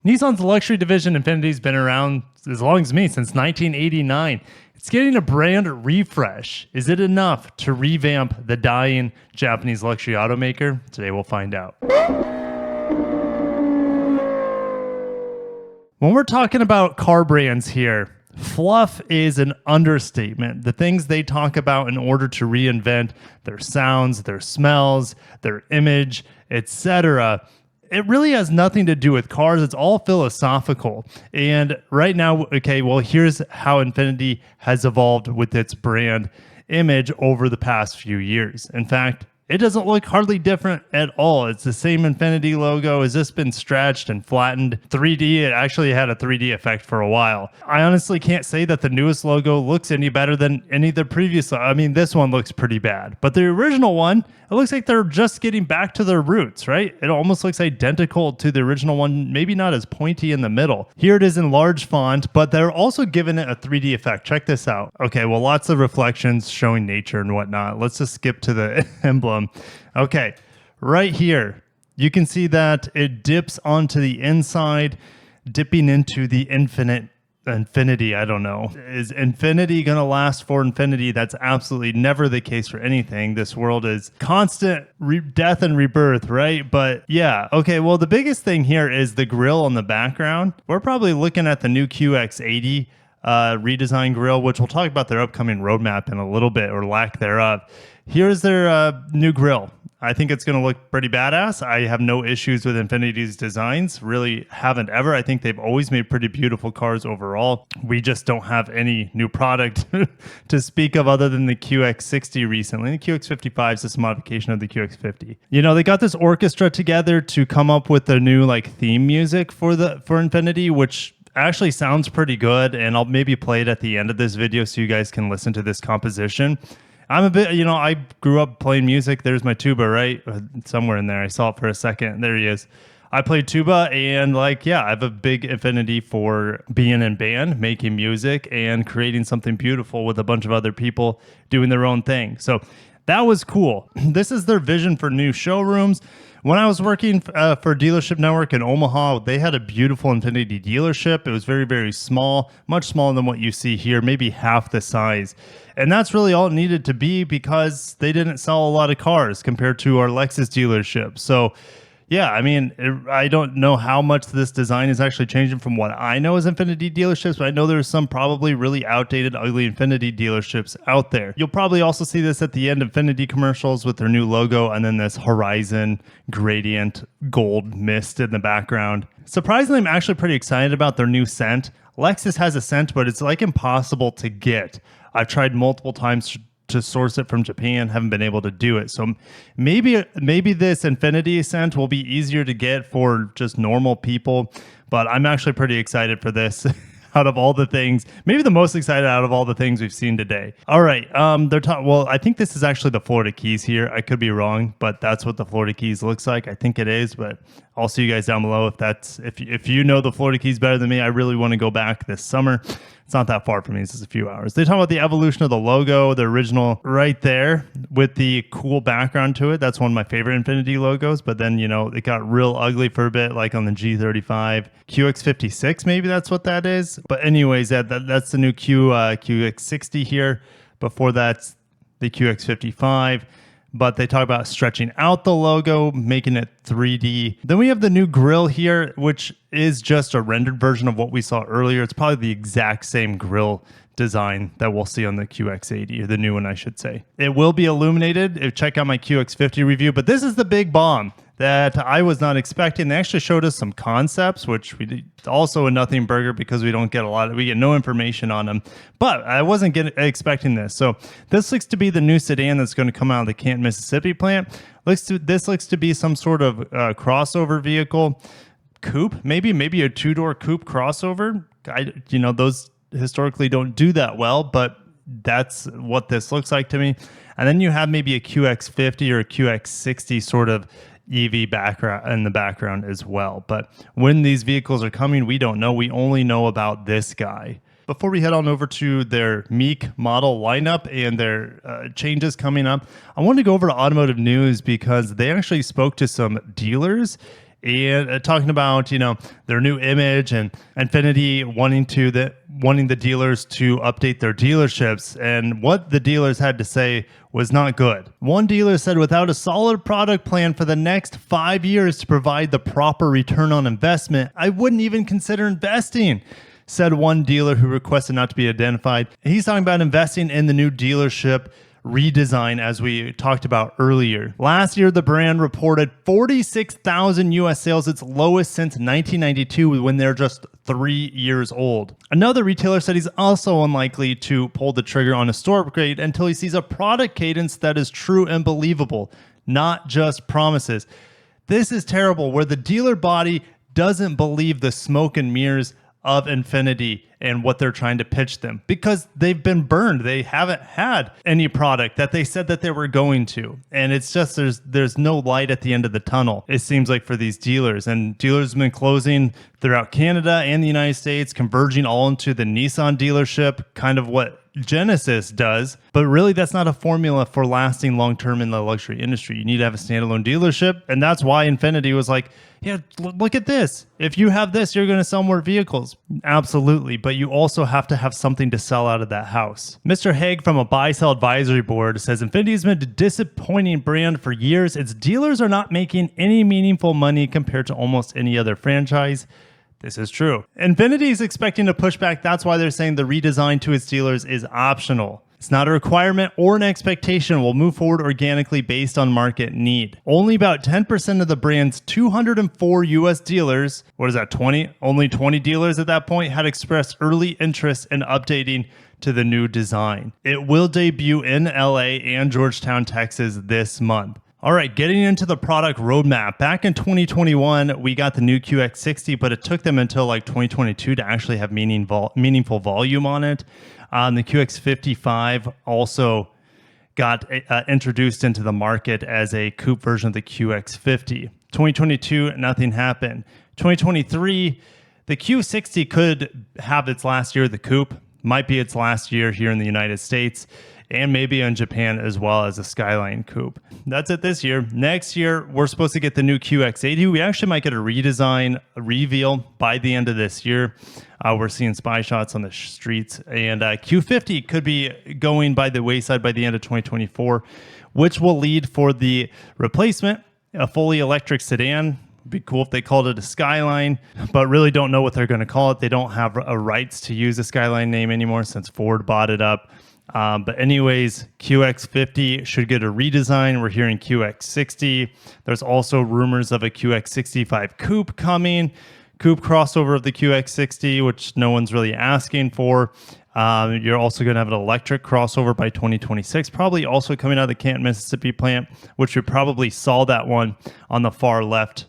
Nissan's luxury division, Infiniti's been around as long as me, since 1989. It's getting a brand refresh. Is it enough to revamp the dying Japanese luxury automaker? Today we'll find out. When we're talking about car brands here, fluff is an understatement. The things they talk about in order to reinvent their sounds, their smells, their image, etc. It really has nothing to do with cars. It's all philosophical. And right now, okay, well, here's how Infiniti has evolved with its brand image over the past few years. In fact, it doesn't look hardly different at all. It's the same Infiniti logo. Has this been stretched and flattened? 3D, it actually had a 3D effect for a while. I honestly can't say that the newest logo looks any better than any of the previous. I mean, this one looks pretty bad. But the original one, it looks like they're just getting back to their roots, right? It almost looks identical to the original one, maybe not as pointy in the middle. Here it is in large font, but they're also giving it a 3D effect. Check this out. Okay, well, lots of reflections showing nature and whatnot. Let's just skip to the emblem. Okay, right here, you can see that it dips onto the inside, dipping into the infinity. I don't know. Is infinity going to last for infinity? That's absolutely never the case for anything. This world is constant death and rebirth, right? But yeah, okay, well, the biggest thing here is the grille on the background. We're probably looking at the new QX80 redesign grille, which we'll talk about their upcoming roadmap in a little bit, or lack thereof. Here's their new grille. I think it's going to look pretty badass. I have no issues with Infiniti's designs. Really haven't ever. I think they've always made pretty beautiful cars overall. We just don't have any new product to speak of other than the QX60 recently. The QX55 is just a modification of the QX50. You know, they got this orchestra together to come up with the new theme music for Infiniti, which actually sounds pretty good. And I'll maybe play it at the end of this video so you guys can listen to this composition. I'm a bit, I grew up playing music. There's my tuba, right? Somewhere in there. I saw it for a second. There he is. I played tuba and I have a big affinity for being in band, making music, and creating something beautiful with a bunch of other people doing their own thing. So that was cool. This is their vision for new showrooms. When I was working for Dealership Network in Omaha, they had a beautiful Infiniti dealership. It was very, very small, much smaller than what you see here, maybe half the size. And that's really all it needed to be because they didn't sell a lot of cars compared to our Lexus dealership. So yeah, I mean, I don't know how much this design is actually changing from what I know as Infiniti dealerships, but I know there's some probably really outdated, ugly Infiniti dealerships out there. You'll probably also see this at the end of Infiniti commercials with their new logo and then this horizon gradient gold mist in the background. Surprisingly, I'm actually pretty excited about their new scent. Lexus has a scent, but it's impossible to get. I've tried multiple times to source it from Japan, haven't been able to do it. So maybe this Infiniti scent will be easier to get for just normal people, but I'm actually pretty excited for this. Out of all the things, maybe the most excited out of all the things we've seen today. All right, well, I think this is actually the Florida Keys here. I could be wrong, but that's what the Florida Keys looks like. I think it is, but I'll see you guys down below if you know the Florida Keys better than me. I really want to go back this summer. It's not that far from me. It's just a few hours. They talk about the evolution of the logo, the original right there with the cool background to it. That's one of my favorite Infiniti logos. But then, it got real ugly for a bit, like on the G35. QX56, maybe that's what that is. But anyways, that's the new QX60 here. Before that's the QX55. But they talk about stretching out the logo, making it 3D. Then we have the new grille here, which is just a rendered version of what we saw earlier. It's probably the exact same grille design that we'll see on the QX80, or the new one, I should say. It will be illuminated. Check out my QX50 review, but this is the big bomb that I was not expecting. They actually showed us some concepts, which we did also a nothing burger because we get no information on them. But I wasn't expecting this. So this looks to be the new sedan that's going to come out of the Canton, Mississippi plant. This looks to be some sort of crossover vehicle, coupe, maybe a two-door coupe crossover. Those historically don't do that well, but that's what this looks like to me. And then you have maybe a QX50 or a QX60 sort of EV background in the background as well. But when these vehicles are coming, we don't know. We only know about this guy. Before we head on over to their Meek model lineup and their changes coming up, I want to go over to automotive news because they actually spoke to some dealers and talking about their new image and Infiniti wanting the dealers to update their dealerships, and what the dealers had to say was not good. One dealer said, without a solid product plan for the next 5 years to provide the proper return on investment, I wouldn't even consider investing, said one dealer who requested not to be identified. He's talking about investing in the new dealership redesign, as we talked about earlier. Last year, the brand reported 46,000 US sales, its lowest since 1992 when they're just 3 years old. Another retailer said he's also unlikely to pull the trigger on a store upgrade until he sees a product cadence that is true and believable, not just promises. This is terrible, where the dealer body doesn't believe the smoke and mirrors of Infiniti and what they're trying to pitch them, because they've been burned. They haven't had any product that they said that they were going to. And it's just there's no light at the end of the tunnel, it seems like, for these dealers. And dealers have been closing throughout Canada and the United States, converging all into the Nissan dealership, kind of what Genesis does. But really, that's not a formula for lasting long-term in the luxury industry. You need to have a standalone dealership. And that's why Infiniti was like, yeah, look at this. If you have this, you're going to sell more vehicles. Absolutely. But you also have to have something to sell out of that house. Mr. Haig from a buy-sell advisory board says Infiniti has been a disappointing brand for years. Its dealers are not making any meaningful money compared to almost any other franchise. This is true. Infiniti is expecting to push back. That's why they're saying the redesign to its dealers is optional. It's not a requirement or an expectation. We'll move forward organically based on market need. Only about 10% of the brand's 204 US dealers, what is that, 20? Only 20 dealers at that point had expressed early interest in updating to the new design. It will debut in LA and Georgetown, Texas this month. All right, getting into the product roadmap. Back in 2021, we got the new QX60, but it took them until like 2022 to actually have meaningful volume on it. The QX55 also got introduced into the market as a coupe version of the QX50. 2022, nothing happened. 2023, the Q60 could have its last year of the coupe. Might be its last year here in the United States, and maybe in Japan as well, as a Skyline coupe. That's it this year. Next year, we're supposed to get the new QX80. We actually might get a redesign, a reveal by the end of this year. We're seeing spy shots on the streets, and Q50 could be going by the wayside by the end of 2024, which will lead for the replacement, a fully electric sedan. It'd be cool if they called it a Skyline, but really don't know what they're going to call it. They don't have a rights to use the Skyline name anymore since Ford bought it up. But anyways, QX50 should get a redesign. We're hearing QX60. There's also rumors of a QX65 coupe coming, coupe crossover of the QX60, which no one's really asking for. You're also going to have an electric crossover by 2026, probably also coming out of the Canton, Mississippi plant, which you probably saw that one on the far left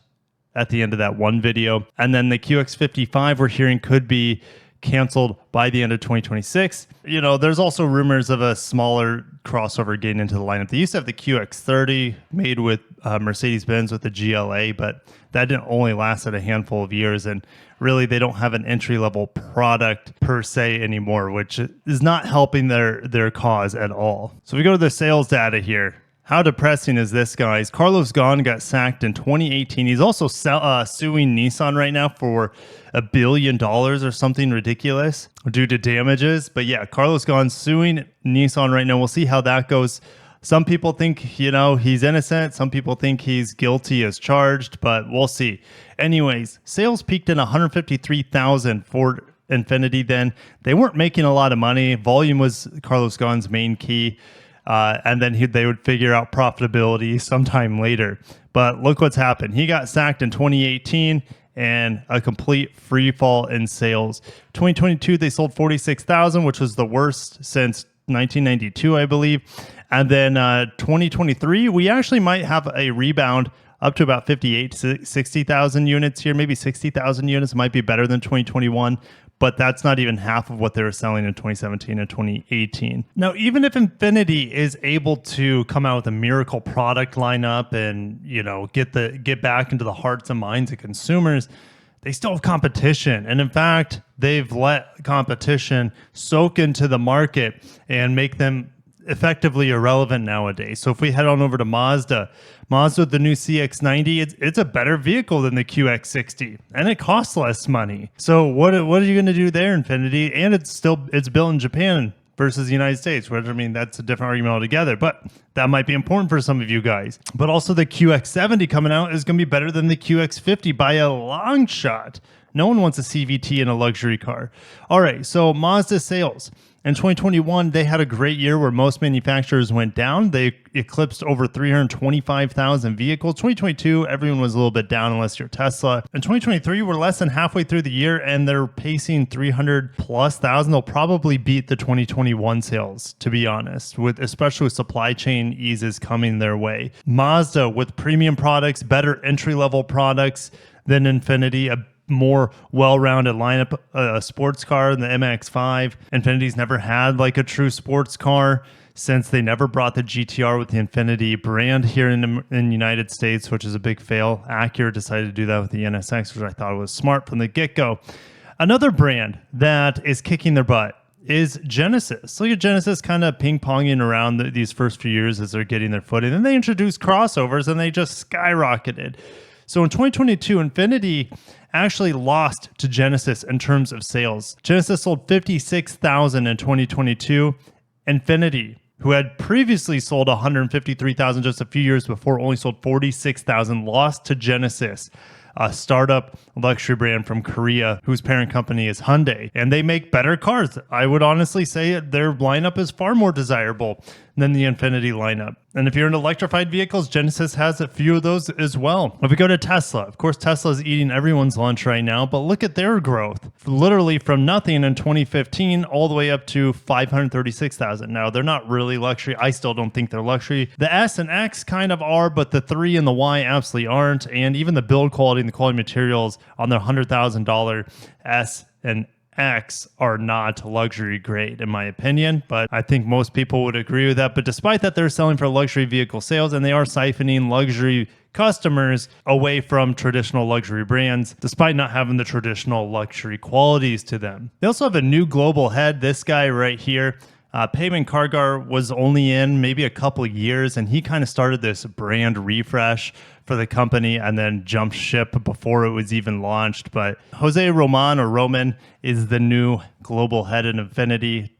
at the end of that one video. And then the QX55 we're hearing could be canceled by the end of 2026. There's also rumors of a smaller crossover getting into the lineup. They used to have the QX30 made with Mercedes-Benz with the GLA, but that didn't only lasted a handful of years. And really, they don't have an entry-level product per se anymore, which is not helping their cause at all. So we go to the sales data here. How depressing is this, guys? Carlos Ghosn got sacked in 2018. He's also suing Nissan right now for $1 billion or something ridiculous due to damages. But yeah, Carlos Ghosn suing Nissan right now. We'll see how that goes. Some people think, he's innocent. Some people think he's guilty as charged, but we'll see. Anyways, sales peaked in 153,000 for Infiniti then. They weren't making a lot of money. Volume was Carlos Ghosn's main key. And then they would figure out profitability sometime later. But look what's happened. He got sacked in 2018 and a complete free fall in sales. 2022, they sold 46,000, which was the worst since 1992, I believe. And then 2023, we actually might have a rebound up to about 58 to 60,000 units here. Maybe 60,000 units might be better than 2021. But that's not even half of what they were selling in 2017 and 2018. Now, even if Infiniti is able to come out with a miracle product lineup and get back into the hearts and minds of consumers, they still have competition. And in fact, they've let competition soak into the market and make them effectively irrelevant nowadays. So if we head on over to Mazda with the new CX-90, it's a better vehicle than the QX-60, and it costs less money. So what are you going to do there, Infiniti? And it's built in Japan versus the United States, which, I mean, that's a different argument altogether, but that might be important for some of you guys. But also the QX70 coming out is going to be better than the QX50 by a long shot. No one wants a CVT in a luxury car. All right, so Mazda sales. In 2021, they had a great year where most manufacturers went down. They eclipsed over 325,000 vehicles. 2022, everyone was a little bit down unless you're Tesla. In 2023, we're less than halfway through the year and they're pacing 300 plus thousand. They'll probably beat the 2021 sales, to be honest, especially with supply chain eases coming their way. Mazda with premium products, better entry-level products than Infiniti, a more well-rounded lineup, a sports car than the MX-5. Infiniti's never had like a true sports car since they never brought the GTR with the Infiniti brand here in the United States, which is a big fail. Acura decided to do that with the NSX, which I thought was smart from the get-go. Another brand that is kicking their butt is Genesis. Look at Genesis kind of ping-ponging around these first few years as they're getting their footing. Then they introduced crossovers and they just skyrocketed. So in 2022, Infiniti actually lost to Genesis in terms of sales. Genesis sold 56,000 in 2022. Infiniti, who had previously sold 153,000 just a few years before, only sold 46,000, lost to Genesis, a startup luxury brand from Korea whose parent company is Hyundai. And they make better cars. I would honestly say their lineup is far more desirable than the Infiniti lineup. And if you're into electrified vehicles, Genesis has a few of those as well. If we go to Tesla, of course, Tesla is eating everyone's lunch right now, but look at their growth. Literally from nothing in 2015 all the way up to 536,000. Now, they're not really luxury. I still don't think they're luxury. The S and X kind of are, but the 3 and the Y absolutely aren't. And even the build quality and the quality materials on their $100,000 S and X are not luxury grade, in my opinion, but I think most people would agree with that. But despite that, they're selling for luxury vehicle sales and they are siphoning luxury customers away from traditional luxury brands, despite not having the traditional luxury qualities to them. They also have a new global head, this guy right here. Payman Kargar was only in maybe a couple years, and he kind of started this brand refresh for the company and then jumped ship before it was even launched. But Jose Roman is the new global head at Infiniti,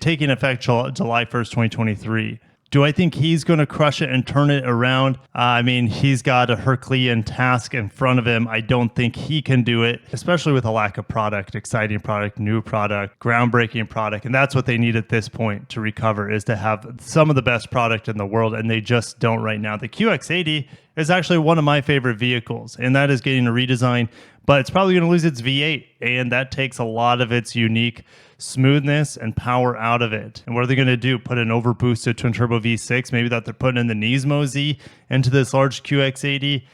taking effect July 1st, 2023. Do I think he's going to crush it and turn it around? I mean, he's got a Herculean task in front of him. I don't think he can do it, especially with a lack of product, exciting product, new product, groundbreaking product. And that's what they need at this point to recover, is to have some of the best product in the world. And they just don't right now. The QX80 is actually one of my favorite vehicles, and that is getting a redesign, but it's probably going to lose its V8. And that takes a lot of its unique smoothness and power out of it. And what are they going to do? Put an overboosted twin turbo V6, maybe that they're putting in the Nismo Z into this large QX80?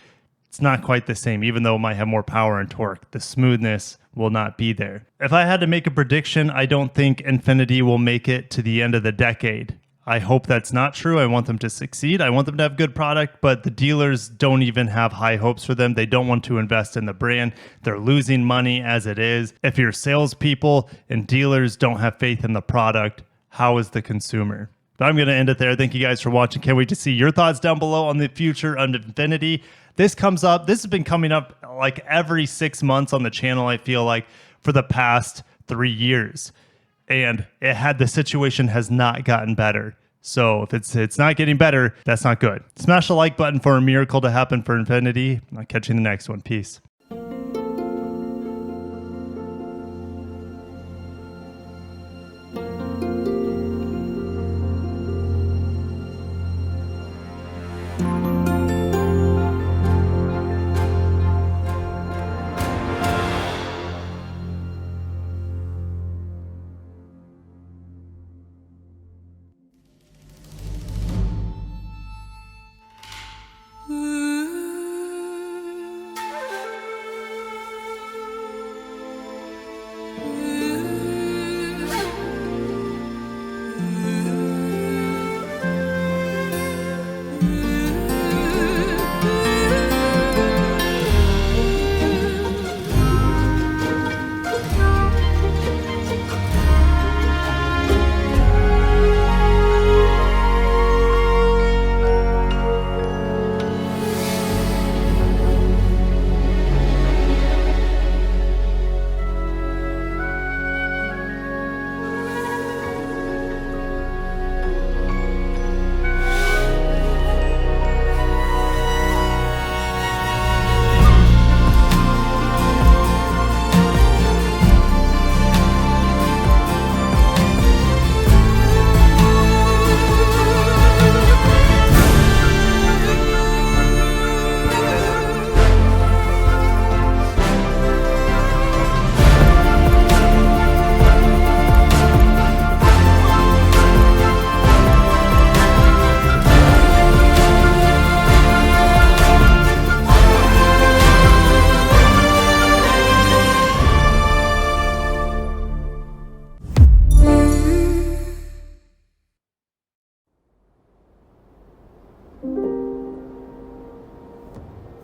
It's not quite the same, even though it might have more power and torque. The smoothness will not be there. If I had to make a prediction, I don't think Infiniti will make it to the end of the decade. I hope that's not true. I want them to succeed. I want them to have good product, but the dealers don't even have high hopes for them. They don't want to invest in the brand. They're losing money as it is. If your salespeople and dealers don't have faith in the product, how is the consumer? But I'm going to end it there. Thank you guys for watching. Can't wait to see your thoughts down below on the future of Infiniti. This comes up. This has been coming up like every 6 months on the channel, I feel like, for the past 3 years. And the situation has not gotten better. So if it's not getting better, that's not good. Smash the like button for a miracle to happen for Infiniti. I'll catch you in the next one. Peace.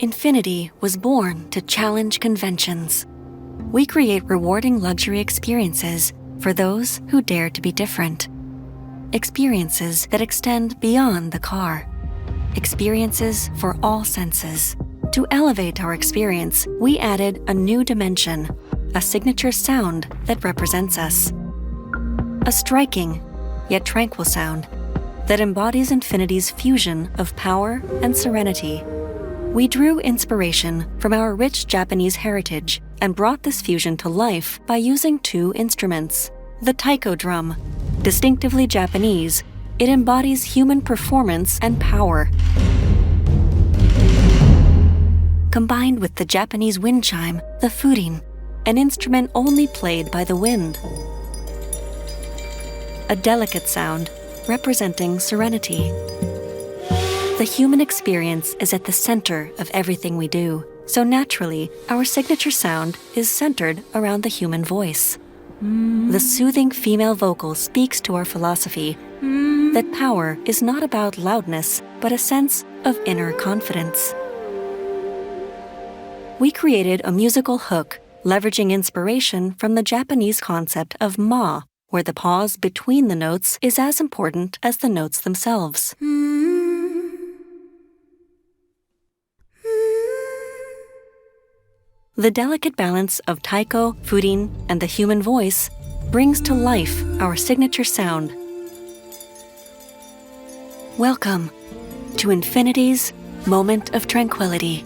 Infiniti was born to challenge conventions. We create rewarding luxury experiences for those who dare to be different. Experiences that extend beyond the car. Experiences for all senses. To elevate our experience, we added a new dimension, a signature sound that represents us. A striking, yet tranquil sound that embodies Infiniti's fusion of power and serenity. We drew inspiration from our rich Japanese heritage and brought this fusion to life by using two instruments. The taiko drum, distinctively Japanese, it embodies human performance and power. Combined with the Japanese wind chime, the furin, an instrument only played by the wind. A delicate sound representing serenity. The human experience is at the center of everything we do, so naturally, our signature sound is centered around the human voice. The soothing female vocal speaks to our philosophy that power is not about loudness, but a sense of inner confidence. We created a musical hook, leveraging inspiration from the Japanese concept of ma, where the pause between the notes is as important as the notes themselves. The delicate balance of taiko, furin, and the human voice brings to life our signature sound. Welcome to Infiniti's Moment of Tranquility.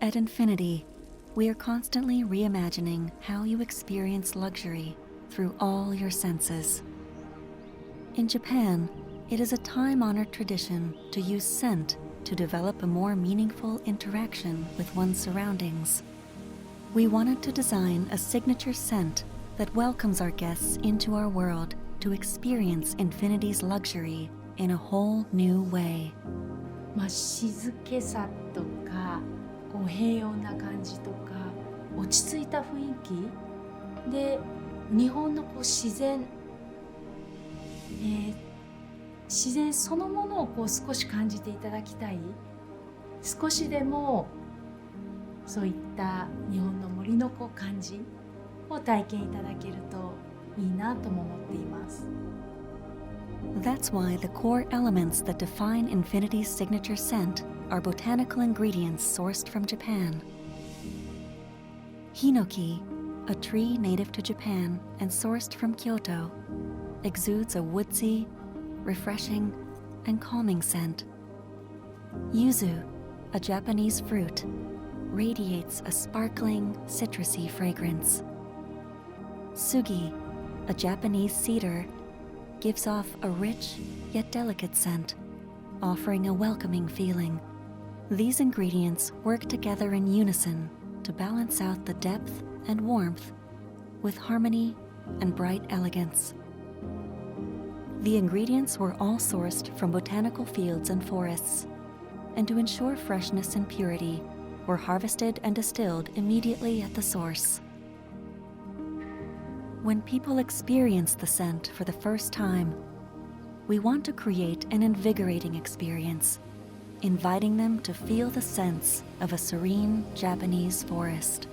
At Infiniti, we are constantly reimagining how you experience luxury through all your senses. In Japan, it is a time-honored tradition to use scent to develop a more meaningful interaction with one's surroundings. We wanted to design a signature scent that welcomes our guests into our world to experience Infiniti's luxury in a whole new way. 静けさとか平穏な感じとか落ち着いた雰囲気で日本の自然、自然そのものを少し感じていただきたい。少しでもそういった日本の森の感じを体験いただけるといいなとも思っています。That's why the core elements that define Infiniti's signature scent are botanical ingredients sourced from Japan. Hinoki, a tree native to Japan and sourced from Kyoto, exudes a woodsy, refreshing, and calming scent. Yuzu, a Japanese fruit, radiates a sparkling, citrusy fragrance. Sugi, a Japanese cedar, gives off a rich yet delicate scent, offering a welcoming feeling. These ingredients work together in unison to balance out the depth and warmth with harmony and bright elegance. The ingredients were all sourced from botanical fields and forests, and to ensure freshness and purity, were harvested and distilled immediately at the source. When people experience the scent for the first time, we want to create an invigorating experience, inviting them to feel the sense of a serene Japanese forest.